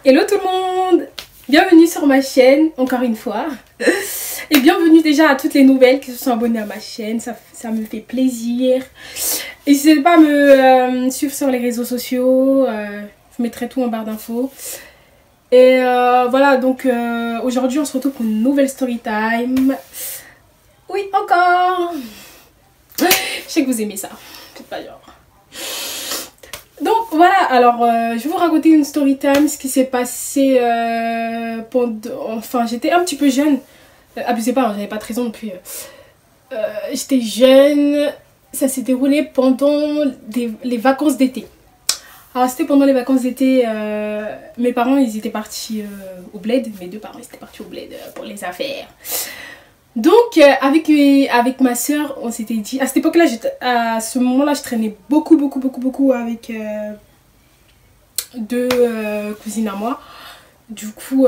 Hello tout le monde, bienvenue sur ma chaîne encore une fois et bienvenue déjà à toutes les nouvelles qui se sont abonnées à ma chaîne, ça me fait plaisir. N'hésitez pas à me suivre sur les réseaux sociaux, je mettrai tout en barre d'infos. Et voilà, donc aujourd'hui on se retrouve pour une nouvelle story time. Oui, encore. Je sais que vous aimez ça, c'est pas genre. Donc voilà, alors je vais vous raconter une story time, ce qui s'est passé pendant... Enfin, j'étais un petit peu jeune, abusez pas, hein, j'avais pas 13 ans depuis. J'étais jeune, ça s'est déroulé pendant les vacances d'été. Alors c'était pendant les vacances d'été, mes parents ils étaient partis au bled, mes deux parents ils étaient partis au bled pour les affaires. Donc avec ma soeur on s'était dit, à cette époque là, à ce moment là je traînais beaucoup avec deux cousines à moi. Du coup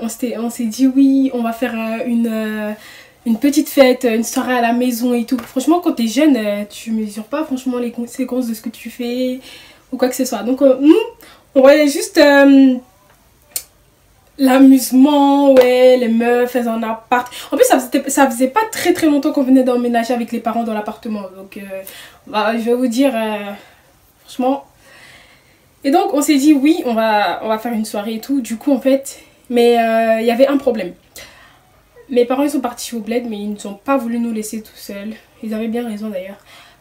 on s'est dit oui, on va faire une petite fête, une soirée à la maison et tout. Franchement quand t'es jeune tu mesures pas franchement les conséquences de ce que tu fais ou quoi que ce soit. Donc nous on voyait juste l'amusement, ouais, les meufs, elles en appart. En plus, ça faisait pas très longtemps qu'on venait d'emménager avec les parents dans l'appartement. Donc, bah, je vais vous dire, franchement. Et donc, on s'est dit, oui, on va faire une soirée et tout. Du coup, en fait, mais il y avait un problème. Mes parents, ils sont partis au bled, mais ils n'ont pas voulu nous laisser tout seuls. Ils avaient bien raison d'ailleurs.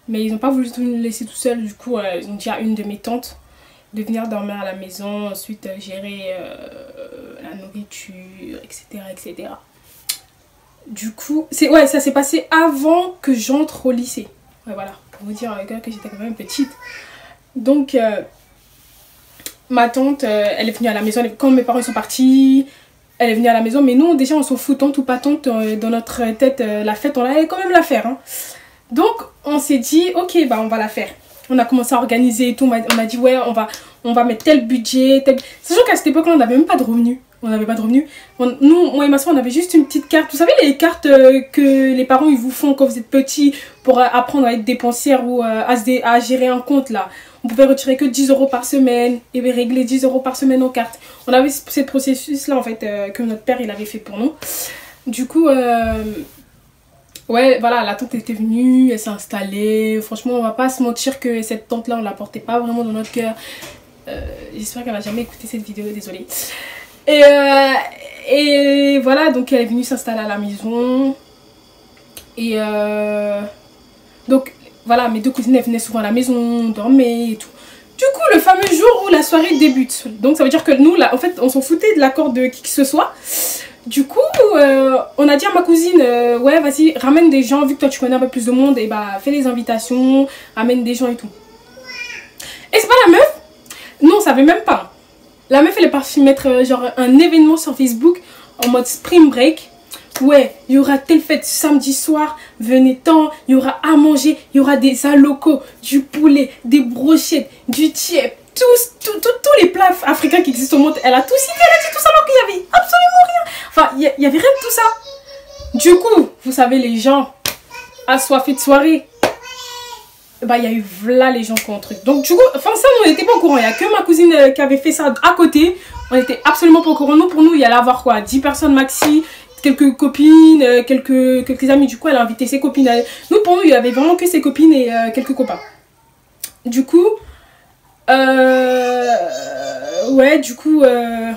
Mais ils n'ont pas voulu nous laisser tout seuls. Du coup, ils ont dit à une de mes tantes de venir dormir à la maison, ensuite gérer la nourriture, etc. Du coup, ouais, ça s'est passé avant que j'entre au lycée. Ouais, voilà, pour vous dire que j'étais quand même petite. Donc, ma tante, elle est venue à la maison. Quand mes parents sont partis, elle est venue à la maison. Mais nous, déjà, on s'en fout, tante ou pas tante, dans notre tête, la fête, on allait quand même la faire. Hein. Donc, on s'est dit, ok, bah, on va la faire. On a commencé à organiser et tout. On a dit, ouais, on va mettre tel budget. Sachant qu'à cette époque-là, on n'avait même pas de revenus. On n'avait pas de revenus. Nous, moi et ma soeur, on avait juste une petite carte. Vous savez, les cartes que les parents ils vous font quand vous êtes petit pour apprendre à être dépensière ou à gérer un compte là. On pouvait retirer que 10 € par semaine et régler 10 € par semaine en carte. On avait ce processus-là en fait que notre père il avait fait pour nous. Du coup... ouais, voilà, la tante était venue, elle s'est installée. Franchement, on va pas se mentir que cette tante-là, on la portait pas vraiment dans notre cœur. J'espère qu'elle va jamais écouter cette vidéo, désolée. Et voilà, donc elle est venue s'installer à la maison. Et donc, voilà, mes deux cousines, elles venaient souvent à la maison, on dormait et tout. Du coup, le fameux jour où la soirée débute. Donc, ça veut dire que nous, là, en fait, on s'en foutait de l'accord de qui que ce soit. Du coup, on a dit à ma cousine, ouais, vas-y, ramène des gens, vu que toi tu connais un peu plus de monde, et bah, fais les invitations, ramène des gens et tout. Et c'est pas la meuf? Non, on savait même pas. La meuf, elle est partie mettre genre un événement sur Facebook en mode spring break. Ouais, il y aura telle fête samedi soir, venez tant, il y aura à manger, il y aura des alocos, du poulet, des brochettes, du tiep. Tous les plats africains qui existent au monde, elle a tout cité, elle a dit tout ça alors qu'il y avait absolument rien. Enfin, il y avait rien de tout ça. Du coup, vous savez, les gens assoiffés de soirée, bah, il y a eu là les gens qui ont un truc. Donc, du coup, enfin, ça, on n'était pas au courant. Il n'y a que ma cousine qui avait fait ça à côté. On n'était absolument pas au courant. Nous, pour nous, il y allait avoir quoi, 10 personnes maxi, quelques copines, quelques amis. Du coup, elle a invité ses copines. Nous, pour nous, il y avait vraiment que ses copines et quelques copains. Du coup... ouais, du coup,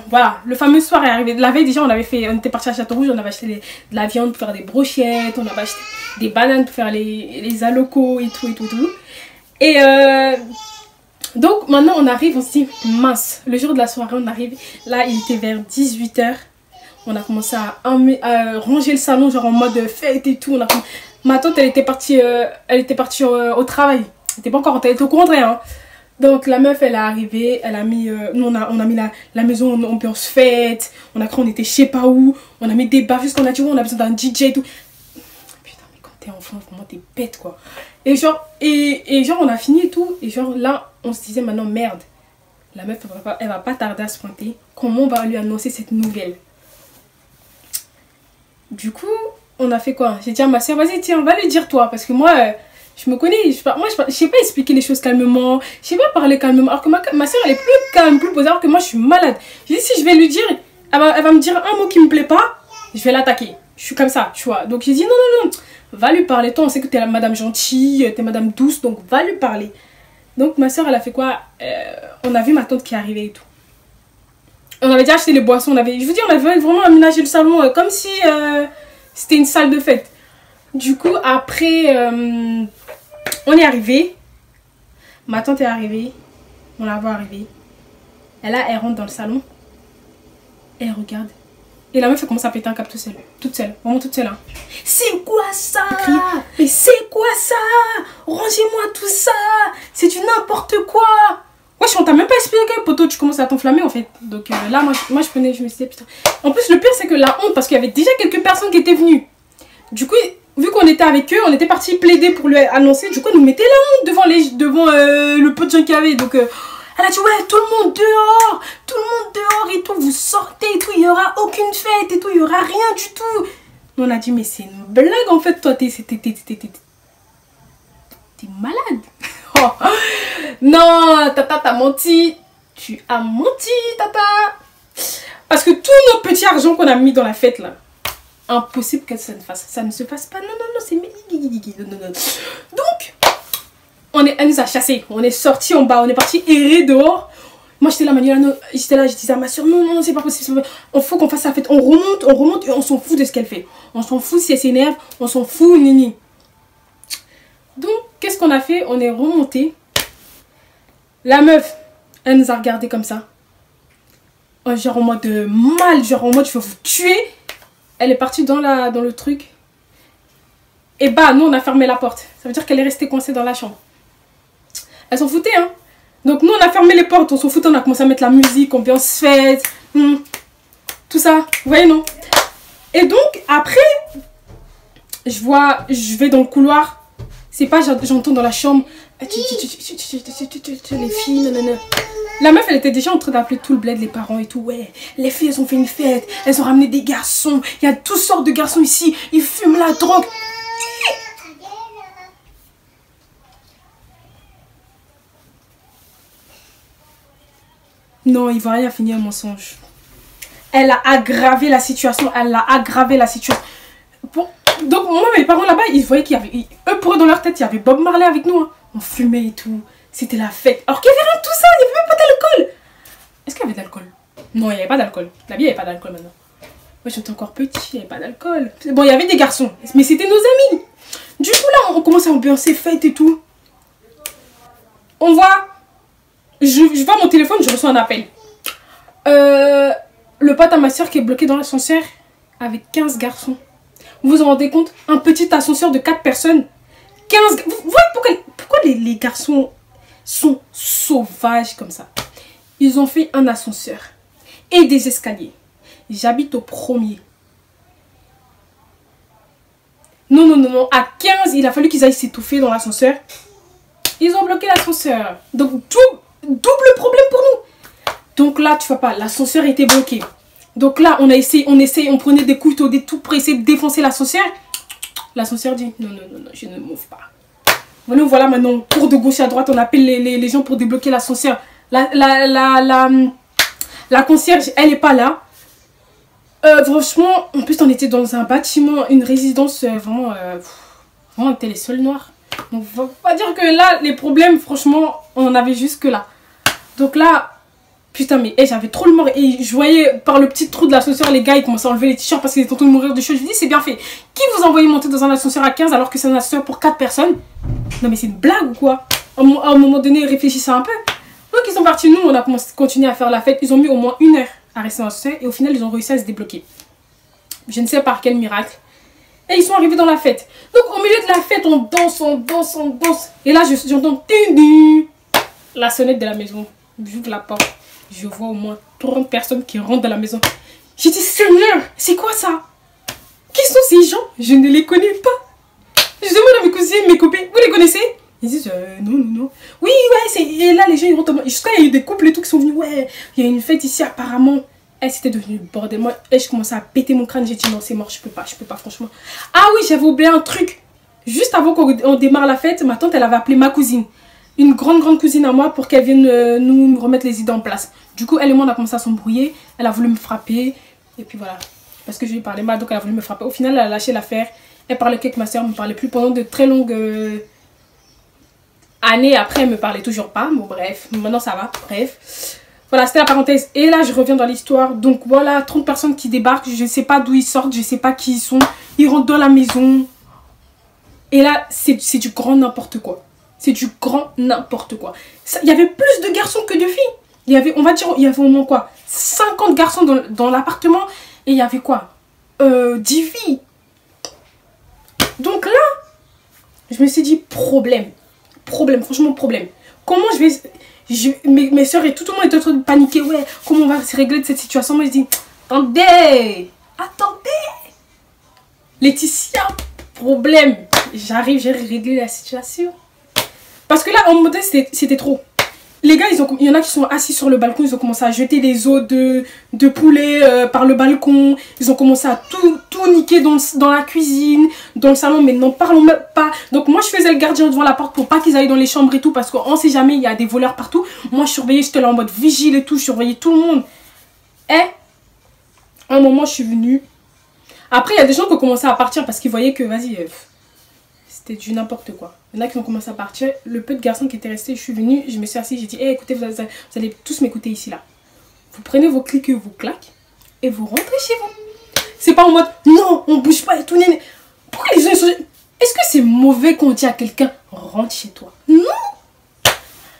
voilà, le fameux soir est arrivé. La veille, déjà, on était parti à Château Rouge, on avait acheté de la viande pour faire des brochettes, on avait acheté des bananes pour faire les alocos et tout. Et donc, maintenant, on arrive, on se dit, mince, le jour de la soirée, on arrive. Là, il était vers 18 h. On a commencé à ranger le salon, genre en mode fête et tout. Ma tante, elle était partie au travail. Elle était pas encore, elle était au courant de rien. Hein. Donc la meuf elle est arrivée, elle a mis, nous on a mis la maison en ambiance fête, on a cru on était je sais pas où, on a mis des baffes, qu'on a dit ouais, on a besoin d'un DJ et tout. Putain mais quand t'es enfant vraiment t'es bête quoi. Et genre, on a fini et tout, et genre là on se disait maintenant merde, la meuf elle va pas tarder à se pointer, comment on va lui annoncer cette nouvelle. Du coup on a fait quoi? J'ai dit à ma soeur vas-y tiens on va lui dire toi, parce que moi... Je me connais, moi je sais pas expliquer les choses calmement, je sais pas parler calmement. Alors que ma soeur elle est plus calme, plus posée, alors que moi je suis malade. Je dis si je vais lui dire, elle va me dire un mot qui me plaît pas, je vais l'attaquer. Je suis comme ça, tu vois. Donc j'ai dit non, non, non, va lui parler. Toi on sait que t'es la madame gentille, t'es madame douce, donc va lui parler. Donc ma soeur elle a fait quoi? On a vu ma tante qui arrivait et tout. On avait déjà acheté les boissons, je vous dis on avait vraiment aménagé le salon comme si c'était une salle de fête. Du coup après on est arrivé, ma tante est arrivée, on la voit arriver. Et là elle rentre dans le salon, et elle regarde. Et la meuf elle commence à péter un câble toute seule, vraiment toute seule. Hein. C'est quoi ça? Mais c'est quoi ça? Rangez-moi tout ça, c'est du n'importe quoi. Wesh, on t'a même pas expliqué, poto, tu commences à t'enflammer en fait. Donc là, moi je me suis dit, putain. En plus, le pire, c'est que la honte, parce qu'il y avait déjà quelques personnes qui étaient venues. Du coup, vu qu'on était avec eux, on était parti plaider pour lui annoncer. Du coup, elle nous mettait la honte devant le peu de gens qu'il y avait. Donc, elle a dit, ouais, tout le monde dehors et tout, vous sortez et tout, il n'y aura aucune fête et tout, il n'y aura rien du tout. On a dit, mais c'est une blague en fait, toi, t'es malade. Oh. Non, tata, t'as menti. Tu as menti, tata. Parce que tout notre petit argent qu'on a mis dans la fête là, impossible que ça ne se fasse pas. Non, non, non, c'est non. Donc, elle nous a chassés. On est sortis en bas, on est parti errer dehors. Moi j'étais là, Manuela, j'étais là, je disais à ma soeur, non, non, c'est pas possible. Il faut qu'on fasse la fête. On remonte et on s'en fout de ce qu'elle fait. On s'en fout si elle s'énerve, on s'en fout, nini. Donc, qu'est-ce qu'on a fait? On est remonté. La meuf, elle nous a regardé comme ça. Genre en mode mal, genre en mode je vais vous tuer. Elle est partie dans le truc. Et bah, nous on a fermé la porte. Ça veut dire qu'elle est restée coincée dans la chambre. Elle s'en foutait, hein. Donc nous on a fermé les portes, on s'en foutait, on a commencé à mettre la musique, ambiance fête. Tout ça, vous voyez, non? Et donc, après, je vais dans le couloir. C'est pas, j'entends dans la chambre, les filles, nanana. La meuf, elle était déjà en train d'appeler tout le bled, les parents et tout. Ouais, les filles, elles ont fait une fête, elles ont ramené des garçons. Il y a toutes sortes de garçons ici, ils fument la drogue. Non, il va rien finir un mensonge. Elle a aggravé la situation, Bon. Donc moi mes parents là-bas ils voyaient qu'il y avait, eux pour eux dans leur tête il y avait Bob Marley avec nous, hein. On fumait et tout, c'était la fête, alors qu'il y avait rien de tout ça, il n'y avait même pas d'alcool. Est-ce qu'il y avait de l'alcool? Non, il n'y avait pas d'alcool, la vie il n'y avait pas d'alcool maintenant. Moi j'étais encore petit, il n'y avait pas d'alcool. Bon, il y avait des garçons, mais c'était nos amis. Du coup là on commence à ambiancer fête et tout. On voit, je vois mon téléphone, je reçois un appel. Le pote à ma soeur qui est bloqué dans l'ascenseur avec 15 garçons. Vous vous rendez compte? Un petit ascenseur de 4 personnes. 15... Vous voyez pourquoi les garçons sont sauvages comme ça? Ils ont fait un ascenseur et des escaliers. J'habite au premier. Non, non, non, non. À 15, il a fallu qu'ils aillent s'étouffer dans l'ascenseur. Ils ont bloqué l'ascenseur. Donc, double problème pour nous. Donc là, tu vois pas, l'ascenseur était bloqué. Donc là, on prenait des couteaux, des tout pour essayer de défoncer l'ascenseur. L'ascenseur dit, non, non, non, non, je ne m'ouvre pas. Voilà, voilà, maintenant, on court de gauche à droite, on appelle les gens pour débloquer l'ascenseur. La concierge, elle n'est pas là. Franchement, en plus, on était dans un bâtiment, une résidence, vraiment, on était les seuls noirs. Donc, faut pas dire que là, les problèmes, franchement, on en avait jusque là. Donc là... Putain, mais j'avais trop le mort. Et je voyais par le petit trou de l'ascenseur, les gars, ils commençaient à enlever les t-shirts parce qu'ils étaient en train de mourir de chaud. Je me dis, c'est bien fait. Qui vous envoyez monter dans un ascenseur à 15 alors que c'est un ascenseur pour 4 personnes? Non, mais c'est une blague ou quoi? À un moment donné, réfléchissez un peu. Donc, ils sont partis. Nous, on a continué à faire la fête. Ils ont mis au moins 1 heure à rester dans l'ascenseur. Et au final, ils ont réussi à se débloquer. Je ne sais par quel miracle. Et ils sont arrivés dans la fête. Donc, au milieu de la fête, on danse, on danse, on danse. Et là, j'entends la sonnette de la maison. J'ouvre la porte. Je vois au moins 30 personnes qui rentrent dans la maison. J'ai dit, Seigneur, c'est quoi ça? Qui sont ces gens? Je ne les connais pas. Je demande à mes cousines, mes copains, vous les connaissez? Ils disent, non, non, non. Oui, ouais, et là, les gens, ils rentrent. Jusqu'à, il y a eu des couples et tout qui sont venus. Ouais, il y a une fête ici, apparemment. C'était devenu le bordel. Moi, je commençais à péter mon crâne. J'ai dit, non, c'est mort, je peux pas, franchement. Ah oui, j'avais oublié un truc. juste avant qu'on démarre la fête, ma tante, elle avait appelé ma cousine. Une grande cousine à moi pour qu'elle vienne nous remettre les idées en place. Du coup, elle et moi, on a commencé à s'embrouiller. Elle a voulu me frapper. Et puis voilà. Parce que je lui parlais mal, donc elle a voulu me frapper. Au final, elle a lâché l'affaire. Elle parlait qu'avec ma soeur, elle ne me parlait plus pendant de très longues années. Après, elle ne me parlait toujours pas. Bon, bref. Maintenant, ça va. Bref. Voilà, c'était la parenthèse. Et là, je reviens dans l'histoire. Donc voilà, 30 personnes qui débarquent. Je ne sais pas d'où ils sortent. Je ne sais pas qui ils sont. Ils rentrent dans la maison. Et là, c'est du grand n'importe quoi. C'est du grand n'importe quoi. Il y avait plus de garçons que de filles. Il y avait, on va dire, il y avait au moins quoi, 50 garçons dans l'appartement. Et il y avait quoi, 10 filles. Donc là, je me suis dit, problème. Problème, franchement, problème. Comment je vais... mes soeurs et tout le monde est en train de paniquer. Ouais, comment on va se régler de cette situation? Moi, je dis, attendez. Laetitia, problème. J'arrive, j'ai réglé la situation. Parce que là, en mode, c'était trop. Les gars, il y en a qui sont assis sur le balcon. Ils ont commencé à jeter des os de poulet par le balcon. Ils ont commencé à tout niquer dans la cuisine, dans le salon. Mais n'en parlons même pas. Donc moi, je faisais le gardien devant la porte pour pas qu'ils aillent dans les chambres et tout. Parce qu'on sait jamais, il y a des voleurs partout. Moi, je surveillais, j'étais là en mode vigile et tout. Je surveillais tout le monde. Et à un moment, je suis venue. Après, il y a des gens qui ont commencé à partir parce qu'ils voyaient que, vas-y... C'était du n'importe quoi. Il y en a qui ont commencé à partir. Le peu de garçons qui étaient restés, je suis venue, je me suis assise, j'ai dit, hey, écoutez, vous allez tous m'écouter ici, là. Vous prenez vos clics et vos claques et vous rentrez chez vous. C'est pas en mode, non, on bouge pas et tout. Pourquoi les gens sont... Est-ce que c'est mauvais qu'on dit à quelqu'un, rentre chez toi? Non.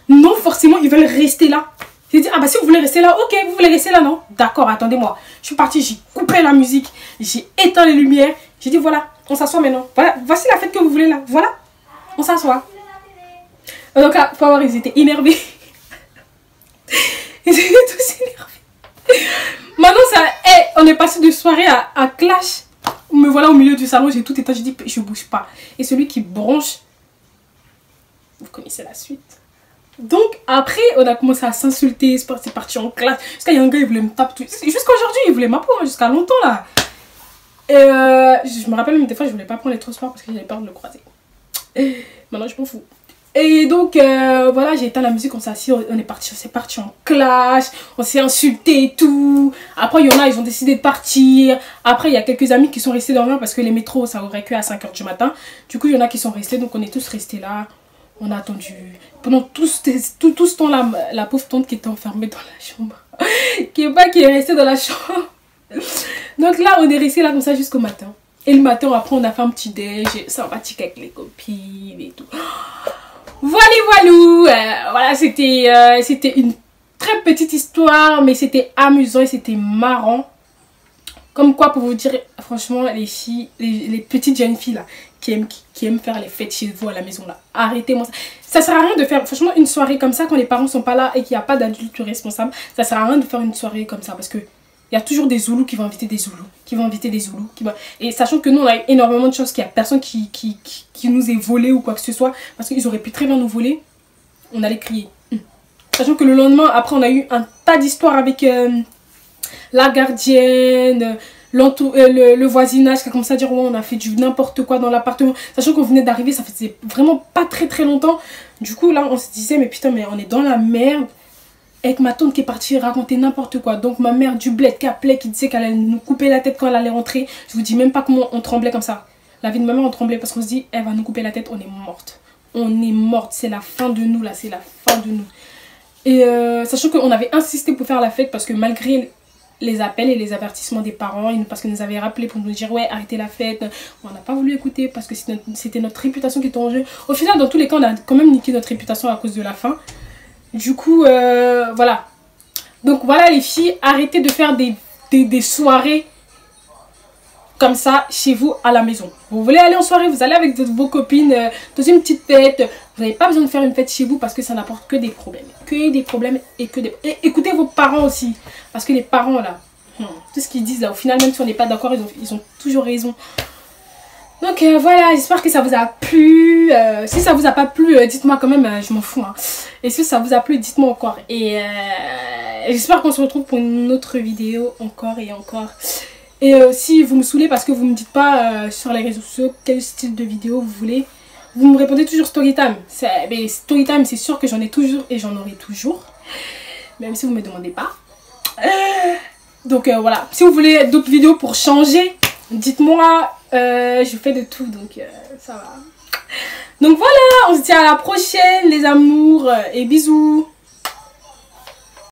Non, forcément, ils veulent rester là. J'ai dit, ah bah si vous voulez rester là, ok, vous voulez rester là, non? D'accord, attendez-moi. Je suis partie, j'ai coupé la musique, j'ai éteint les lumières. J'ai dit, voilà, on s'assoit maintenant. Voilà, voici la fête que vous voulez là. Voilà, on s'assoit. Donc là, faut voir, ils étaient énervés. Ils étaient tous énervés. Maintenant, ça, hey, on est passé de soirée à clash. Me voilà au milieu du salon, j'ai tout éteint, j'ai dit, je bouge pas. Et celui qui bronche, vous connaissez la suite. Donc après, on a commencé à s'insulter, c'est parti en classe. Jusqu'à il y a un gars, il voulait me taper. Jusqu'à aujourd'hui, il voulait m'apprendre, jusqu'à longtemps là. Et je me rappelle même des fois, je voulais pas prendre les transports parce que j'avais peur de le croiser. Maintenant, je m'en fous. Et donc, voilà, j'ai éteint la musique, on s'est assis, c'est parti en clash, on s'est insulté et tout. Après, il y en a, ils ont décidé de partir. Après, il y a quelques amis qui sont restés dormir parce que les métros, ça ouvrait que à 5 h du matin. Du coup, il y en a qui sont restés, donc on est tous restés là. On a attendu. Pendant tout ce temps-là, la pauvre tante qui était enfermée dans la chambre. qui est restée dans la chambre. Donc là, on est resté là comme ça jusqu'au matin. Et le matin, après, on a fait un petit déj sympathique avec les copines et tout. Voilou. Voilà, c'était une très petite histoire, mais c'était amusant et c'était marrant. Comme quoi, pour vous dire, franchement, les filles, les petites jeunes filles là, qui aiment faire les fêtes chez vous à la maison là, arrêtez-moi ça. Ça sert à rien de faire, franchement, une soirée comme ça quand les parents sont pas là et qu'il n'y a pas d'adultes responsables. Ça sert à rien de faire une soirée comme ça parce que il y a toujours des Zoulous qui vont inviter des Zoulous, Et sachant que nous, on a eu énormément de chance qu'il n'y a personne qui nous ait volé ou quoi que ce soit. Parce qu'ils auraient pu très bien nous voler. On allait crier. Sachant que le lendemain, après, on a eu un tas d'histoires avec la gardienne, le voisinage qui a commencé à dire ouais, on a fait du n'importe quoi dans l'appartement. Sachant qu'on venait d'arriver, ça faisait vraiment pas très longtemps. Du coup, là, on se disait, mais putain, mais on est dans la merde. Avec ma tante qui est partie raconter n'importe quoi. Donc ma mère du bled qui appelait, qui disait qu'elle allait nous couper la tête quand elle allait rentrer. Je vous dis même pas comment on tremblait comme ça. La vie de ma mère, on tremblait parce qu'on se dit, elle va nous couper la tête, on est morte. On est morte, c'est la fin de nous là, c'est la fin de nous. Et sachant qu'on avait insisté pour faire la fête parce que malgré les appels et les avertissements des parents, parce qu'ils nous avaient rappelé pour nous dire ouais, arrêtez la fête, on n'a pas voulu écouter parce que c'était notre réputation qui était en jeu. Au final, dans tous les cas, on a quand même niqué notre réputation à cause de la faim. Du coup, voilà. Donc voilà les filles, arrêtez de faire des soirées comme ça chez vous à la maison. Vous voulez aller en soirée, vous allez avec vos copines dans une petite fête. Vous n'avez pas besoin de faire une fête chez vous parce que ça n'apporte que des problèmes. Et écoutez vos parents aussi. Parce que les parents là, tout ce qu'ils disent là, au final même si on n'est pas d'accord, ils ont toujours raison. Donc voilà, j'espère que ça vous a plu. Si ça vous a pas plu, dites-moi quand même, je m'en fous. Hein. Et si ça vous a plu, dites-moi encore. Et j'espère qu'on se retrouve pour une autre vidéo encore et encore. Et si vous me saoulez parce que vous me dites pas sur les réseaux sociaux quel style de vidéo vous voulez, vous me répondez toujours Storytime. Mais Storytime, c'est sûr que j'en ai toujours et j'en aurai toujours. Même si vous me demandez pas. Donc voilà, si vous voulez d'autres vidéos pour changer, dites-moi. Je fais de tout, donc ça va. Donc voilà, on se dit à la prochaine les amours et bisous.